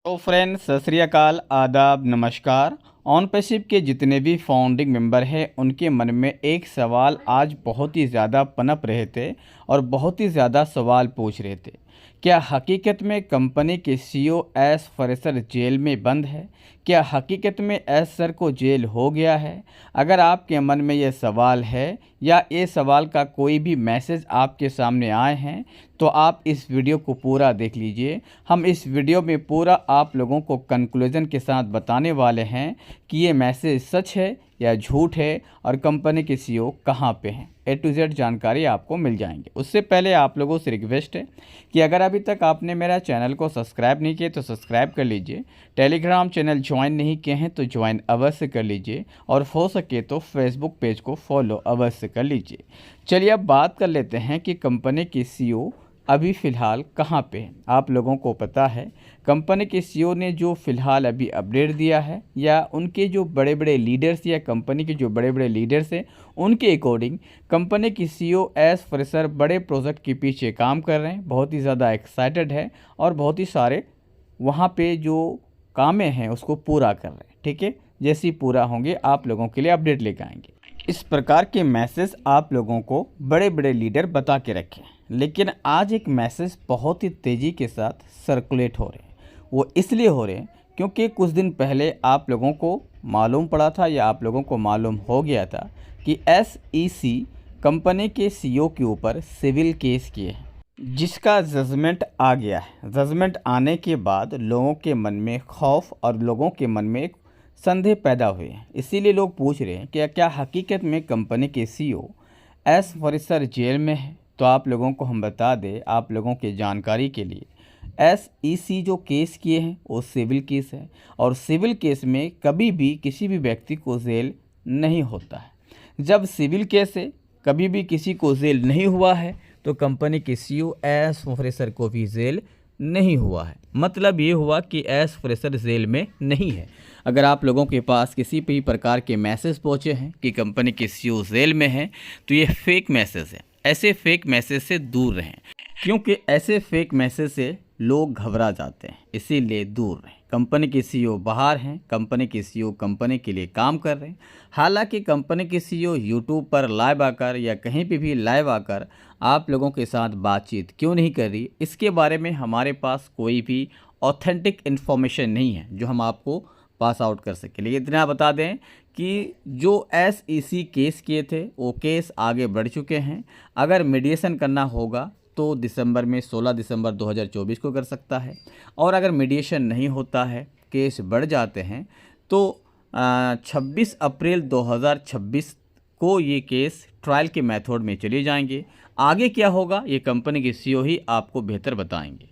तो फ्रेंड्स सत श्री अकाल, आदाब, नमस्कार। ऑन पैसिव के जितने भी फाउंडिंग मेंबर हैं उनके मन में एक सवाल आज बहुत ही ज़्यादा पनप रहे थे और बहुत ही ज़्यादा सवाल पूछ रहे थे। क्या हकीकत में कंपनी के सीईओ एस फरेसर जेल में बंद है? क्या हकीकत में एस सर को जेल हो गया है? अगर आपके मन में यह सवाल है या ये सवाल का कोई भी मैसेज आपके सामने आए हैं तो आप इस वीडियो को पूरा देख लीजिए। हम इस वीडियो में पूरा आप लोगों को कंक्लूजन के साथ बताने वाले हैं कि ये मैसेज सच है या झूठ है और कंपनी के सीईओ कहाँ पे हैं। ए टू जेड जानकारी आपको मिल जाएंगे। उससे पहले आप लोगों से रिक्वेस्ट है कि अगर अभी तक आपने मेरा चैनल को सब्सक्राइब नहीं किया तो सब्सक्राइब कर लीजिए। टेलीग्राम चैनल ज्वाइन नहीं किए हैं तो ज्वाइन अवश्य कर लीजिए और हो सके तो फेसबुक पेज को फॉलो अवश्य कर लीजिए। चलिए अब बात कर लेते हैं कि कंपनी के सीईओ अभी फ़िलहाल कहाँ पे हैं। आप लोगों को पता है कंपनी के सीईओ ने जो फ़िलहाल अभी अपडेट दिया है या उनके जो बड़े बड़े लीडर्स या कंपनी के जो बड़े बड़े लीडर्स हैं उनके अकॉर्डिंग कंपनी की सीईओ एस फ्रेशर बड़े प्रोजेक्ट के पीछे काम कर रहे हैं, बहुत ही ज़्यादा एक्साइटेड है और बहुत ही सारे वहाँ पे जो कामें हैं उसको पूरा कर रहे हैं। ठीक है, जैसे ही पूरा होंगे आप लोगों के लिए अपडेट लेकर आएंगे। इस प्रकार के मैसेज आप लोगों को बड़े बड़े लीडर बता के रखे हैं, लेकिन आज एक मैसेज बहुत ही तेज़ी के साथ सर्कुलेट हो रहे हैं। वो इसलिए हो रहे हैं क्योंकि कुछ दिन पहले आप लोगों को मालूम पड़ा था या आप लोगों को मालूम हो गया था कि SEC कंपनी के सीईओ के ऊपर सिविल केस किए हैं, जिसका जजमेंट आ गया है। जजमेंट आने के बाद लोगों के मन में खौफ और लोगों के मन में एक संदेह पैदा हुए हैं। इसीलिए लोग पूछ रहे हैं कि क्या हकीकत में कंपनी के सीईओ एस फरेसर जेल में है। तो आप लोगों को हम बता दें, आप लोगों के जानकारी के लिए, SEC जो केस किए हैं वो सिविल केस है और सिविल केस में कभी भी किसी भी व्यक्ति को जेल नहीं होता है। जब सिविल केस है, कभी भी किसी को जेल नहीं हुआ है तो कंपनी के सीईओ एस फ्रेशर को भी जेल नहीं हुआ है। मतलब ये हुआ कि एस फ्रेशर जेल में नहीं है। अगर आप लोगों के पास किसी भी प्रकार के मैसेज पहुँचे हैं कि कंपनी के सीईओ जेल में है तो ये फेक मैसेज है। ऐसे फेक मैसेज से दूर रहें, क्योंकि ऐसे फेक मैसेज से लोग घबरा जाते हैं, इसीलिए दूर रहें। कंपनी के सीईओ बाहर हैं, कंपनी के सीईओ कंपनी के लिए काम कर रहे हैं। हालांकि कंपनी के सीईओ यूट्यूब पर लाइव आकर या कहीं पे भी लाइव आकर आप लोगों के साथ बातचीत क्यों नहीं कर रही, इसके बारे में हमारे पास कोई भी ऑथेंटिक इन्फॉर्मेशन नहीं है जो हम आपको पास आउट कर सके। लेकिन इतना बता दें कि जो SEC केस किए थे वो केस आगे बढ़ चुके हैं। अगर मीडिएशन करना होगा तो दिसंबर में 16 दिसंबर 2024 को कर सकता है, और अगर मीडिएशन नहीं होता है, केस बढ़ जाते हैं तो 26 अप्रैल 2026 को ये केस ट्रायल के मेथड में चले जाएंगे। आगे क्या होगा ये कंपनी के सीईओ ही आपको बेहतर बताएंगे।